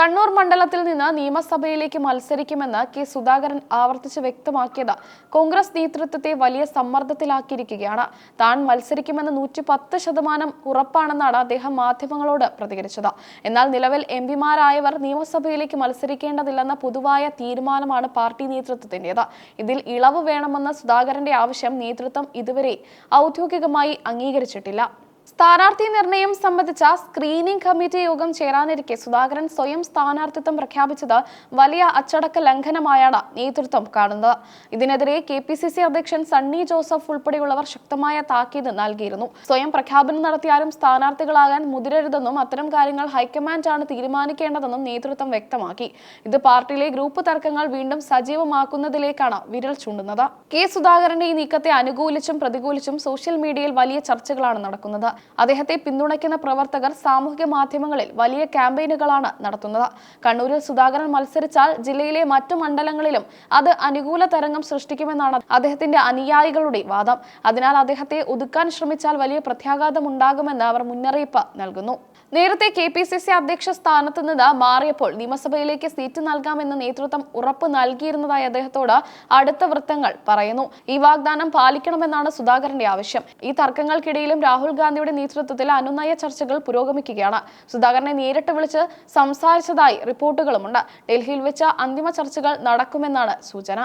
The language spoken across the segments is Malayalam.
കണ്ണൂർ മണ്ഡലത്തിൽ നിന്ന് നിയമസഭയിലേക്ക് മത്സരിക്കുമെന്ന് കെ സുധാകരൻ ആവർത്തിച്ച് വ്യക്തമാക്കിയത് കോൺഗ്രസ് നേതൃത്വത്തെ വലിയ സമ്മർദ്ദത്തിലാക്കിയിരിക്കുകയാണ്. താൻ മത്സരിക്കുമെന്ന് 110% ഉറപ്പാണെന്നാണ് അദ്ദേഹം മാധ്യമങ്ങളോട് പ്രതികരിച്ചത്. എന്നാൽ നിലവിൽ എംപിമാരായവർ നിയമസഭയിലേക്ക് മത്സരിക്കേണ്ടതില്ലെന്ന പൊതുവായ തീരുമാനമാണ് പാർട്ടി നേതൃത്വത്തിന്റേത്. ഇതിൽ ഇളവ് വേണമെന്ന സുധാകരന്റെ ആവശ്യം നേതൃത്വം ഇതുവരെ ഔദ്യോഗികമായി അംഗീകരിച്ചിട്ടില്ല. സ്ഥാനാർത്ഥി നിർണയം സംബന്ധിച്ച സ്ക്രീനിംഗ് കമ്മിറ്റി യോഗം ചേരാനിരിക്കെ സുധാകരൻ സ്വയം സ്ഥാനാർത്ഥിത്വം പ്രഖ്യാപിച്ചത് വലിയ അച്ചടക്ക ലംഘനമായാണ് നേതൃത്വം കാണുന്നത്. ഇതിനെതിരെ KPCC അധ്യക്ഷൻ സണ്ണി ജോസഫ് ഉൾപ്പെടെയുള്ളവർ ശക്തമായ താക്കീത് നൽകിയിരുന്നു. സ്വയം പ്രഖ്യാപനം നടത്തിയാലും സ്ഥാനാർത്ഥികളാകാൻ മുതിരരുതെന്നും അത്തരം കാര്യങ്ങൾ ഹൈക്കമാൻഡാണ് തീരുമാനിക്കേണ്ടതെന്നും നേതൃത്വം വ്യക്തമാക്കി. ഇത് പാർട്ടിയിലെ ഗ്രൂപ്പ് തർക്കങ്ങൾ വീണ്ടും സജീവമാക്കുന്നതിലേക്കാണ് വിരൽ ചൂണ്ടുന്നത്. കെ സുധാകരന്റെ ഈ നീക്കത്തെ അനുകൂലിച്ചും പ്രതികൂലിച്ചും സോഷ്യൽ മീഡിയയിൽ വലിയ ചർച്ചകളാണ് നടക്കുന്നത്. അദ്ദേഹത്തെ പിന്തുണയ്ക്കുന്ന പ്രവർത്തകർ സാമൂഹിക മാധ്യമങ്ങളിൽ വലിയ ക്യാമ്പയിനുകളാണ് നടത്തുന്നത്. കണ്ണൂരിൽ സുധാകരൻ മത്സരിച്ചാൽ ജില്ലയിലെ മറ്റു മണ്ഡലങ്ങളിലും അത് അനുകൂല തരംഗം സൃഷ്ടിക്കുമെന്നാണ് അദ്ദേഹത്തിന്റെ അനുയായികളുടെ വാദം. അതിനാൽ അദ്ദേഹത്തെ ഒതുക്കാൻ ശ്രമിച്ചാൽ വലിയ പ്രത്യാഘാതമുണ്ടാകുമെന്ന് അവർ മുന്നറിയിപ്പ് നൽകുന്നു. നേരത്തെ KPCC അധ്യക്ഷ സ്ഥാനത്ത് നിന്ന് മാറിയപ്പോൾ നിയമസഭയിലേക്ക് സീറ്റ് നൽകാമെന്ന് നേതൃത്വം ഉറപ്പ് നൽകിയിരുന്നതായി അദ്ദേഹത്തോട് അടുത്ത വൃത്തങ്ങൾ പറയുന്നു. ഈ വാഗ്ദാനം പാലിക്കണമെന്നാണ് സുധാകരന്റെ ആവശ്യം. ഈ തർക്കങ്ങൾക്കിടയിലും രാഹുൽ ഗാന്ധിയുടെ നേതൃത്വത്തിൽ അനുനയ ചർച്ചകൾ പുരോഗമിക്കുകയാണ്. സുധാകരനെ നേരിട്ട് വിളിച്ച് സംസാരിച്ചതായി റിപ്പോർട്ടുകളുമുണ്ട്. ഡൽഹിയിൽ വെച്ച് അന്തിമ ചർച്ചകൾ നടക്കുമെന്നാണ് സൂചന.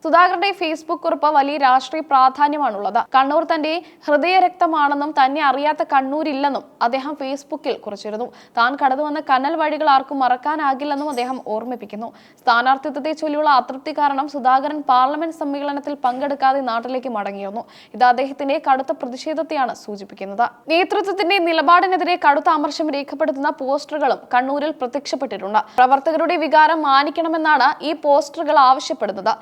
സുധാകരന്റെ ഫേസ്ബുക്ക് കുറിപ്പ് വലിയ രാഷ്ട്രീയ പ്രാധാന്യമാണുള്ളത്. കണ്ണൂർ തന്റെ ഹൃദയരക്തമാണെന്നും തന്നെ അറിയാത്ത കണ്ണൂരില്ലെന്നും അദ്ദേഹം ഫേസ്ബുക്കിൽ കുറിച്ചിരുന്നു. താൻ കടന്നുവന്ന കനൽ വഴികൾ ആർക്കും മറക്കാനാകില്ലെന്നും അദ്ദേഹം ഓർമ്മിപ്പിക്കുന്നു. സ്ഥാനാർത്ഥിത്വത്തെ ചൊല്ലിയുള്ള അതൃപ്തി കാരണം സുധാകരൻ പാർലമെന്റ് സമ്മേളനത്തിൽ പങ്കെടുക്കാതെ നാട്ടിലേക്ക് മടങ്ങിയിരുന്നു. ഇത് അദ്ദേഹത്തിന്റെ കടുത്ത പ്രതിഷേധത്തെയാണ് സൂചിപ്പിക്കുന്നത്. നേതൃത്വത്തിന്റെ നിലപാടിനെതിരെ കടുത്ത അമർഷം രേഖപ്പെടുത്തുന്ന പോസ്റ്ററുകളും കണ്ണൂരിൽ പ്രത്യക്ഷപ്പെട്ടിട്ടുണ്ട്. പ്രവർത്തകരുടെ വികാരം മാനിക്കണമെന്നാണ് ഈ പോസ്റ്ററുകൾ ആവശ്യപ്പെടുന്നത്.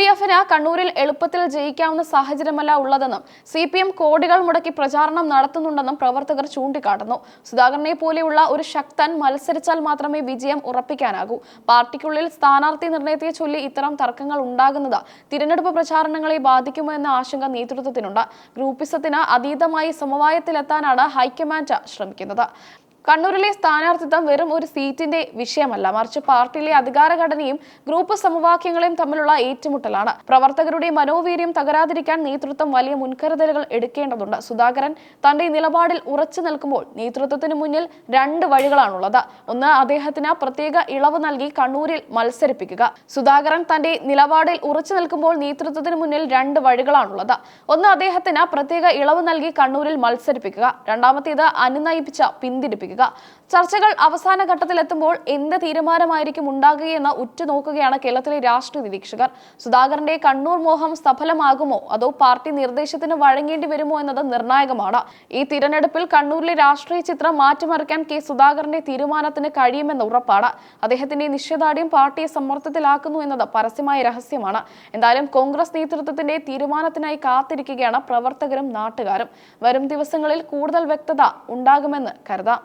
UDFന് കണ്ണൂരിൽ എളുപ്പത്തിൽ ജയിക്കാവുന്ന സാഹചര്യമല്ല ഉള്ളതെന്നും CPM കോടികൾ മുടക്കി പ്രചാരണം നടത്തുന്നുണ്ടെന്നും പ്രവർത്തകർ ചൂണ്ടിക്കാട്ടുന്നു. സുധാകരനെ പോലെയുള്ള ഒരു ശക്തൻ മത്സരിച്ചാൽ മാത്രമേ വിജയം ഉറപ്പിക്കാനാകൂ. പാർട്ടിക്കുള്ളിൽ സ്ഥാനാർത്ഥി നിർണയത്തെ ചൊല്ലി ഇത്തരം തർക്കങ്ങൾ ഉണ്ടാകുന്നത് തിരഞ്ഞെടുപ്പ് പ്രചാരണങ്ങളെ ബാധിക്കുമോ എന്ന ആശങ്ക നേതൃത്വത്തിനുണ്ട്. ഗ്രൂപ്പിസത്തിന് അതീതമായി സമവായത്തിലെത്താനാണ് ഹൈക്കമാൻഡ് ശ്രമിക്കുന്നത്. കണ്ണൂരിലെ സ്ഥാനാർത്ഥിത്വം വെറും ഒരു സീറ്റിന്റെ വിഷയമല്ല, മറിച്ച് പാർട്ടിയിലെ അധികാരഘടനയും ഗ്രൂപ്പ് സമവാക്യങ്ങളെയും തമ്മിലുള്ള ഏറ്റുമുട്ടലാണ്. പ്രവർത്തകരുടെ മനോവീര്യം തകരാതിരിക്കാൻ നേതൃത്വം വലിയ മുൻകരുതലുകൾ എടുക്കേണ്ടതുണ്ട്. സുധാകരൻ തന്റെ നിലപാടിൽ ഉറച്ചു നിൽക്കുമ്പോൾ നേതൃത്വത്തിന് മുന്നിൽ രണ്ട് വഴികളാണുള്ളത്. ഒന്ന്, അദ്ദേഹത്തിന് പ്രത്യേക ഇളവ് നൽകി കണ്ണൂരിൽ മത്സരിപ്പിക്കുക. സുധാകരൻ തന്റെ നിലപാടിൽ ഉറച്ചു നിൽക്കുമ്പോൾ നേതൃത്വത്തിന് മുന്നിൽ രണ്ട് വഴികളാണുള്ളത്. ഒന്ന്, അദ്ദേഹത്തിന് പ്രത്യേക ഇളവ് നൽകി കണ്ണൂരിൽ മത്സരിപ്പിക്കുക. രണ്ടാമത്തേത്, അനുനയിപ്പിച്ച് പിന്തിരിപ്പിക്കുക. ചർച്ചകൾ അവസാന ഘട്ടത്തിലെത്തുമ്പോൾ എന്ത് തീരുമാനമായിരിക്കും ഉണ്ടാകുകയെന്ന് ഉറ്റുനോക്കുകയാണ് കേരളത്തിലെ രാഷ്ട്രീയ നിരീക്ഷകർ. സുധാകരന്റെ കണ്ണൂർ മോഹം സഫലമാകുമോ അതോ പാർട്ടി നിർദ്ദേശത്തിന് വഴങ്ങേണ്ടി വരുമോ എന്നത് നിർണായകമാണ്. ഈ തിരഞ്ഞെടുപ്പിൽ കണ്ണൂരിലെ രാഷ്ട്രീയ ചിത്രം മാറ്റിമറിക്കാൻ കെ സുധാകരന്റെ തീരുമാനത്തിന് കഴിയുമെന്ന് ഉറപ്പാണ്. അദ്ദേഹത്തിന്റെ നിശ്ചയദാർഢ്യം പാർട്ടിയെ സമ്മർദ്ദത്തിലാക്കുന്നു എന്നത് പരസ്യമായ രഹസ്യമാണ്. എന്തായാലും കോൺഗ്രസ് നേതൃത്വത്തിന്റെ തീരുമാനത്തിനായി കാത്തിരിക്കുകയാണ് പ്രവർത്തകരും നാട്ടുകാരും. വരും ദിവസങ്ങളിൽ കൂടുതൽ വ്യക്തത ഉണ്ടാകുമെന്ന് കരുതാം.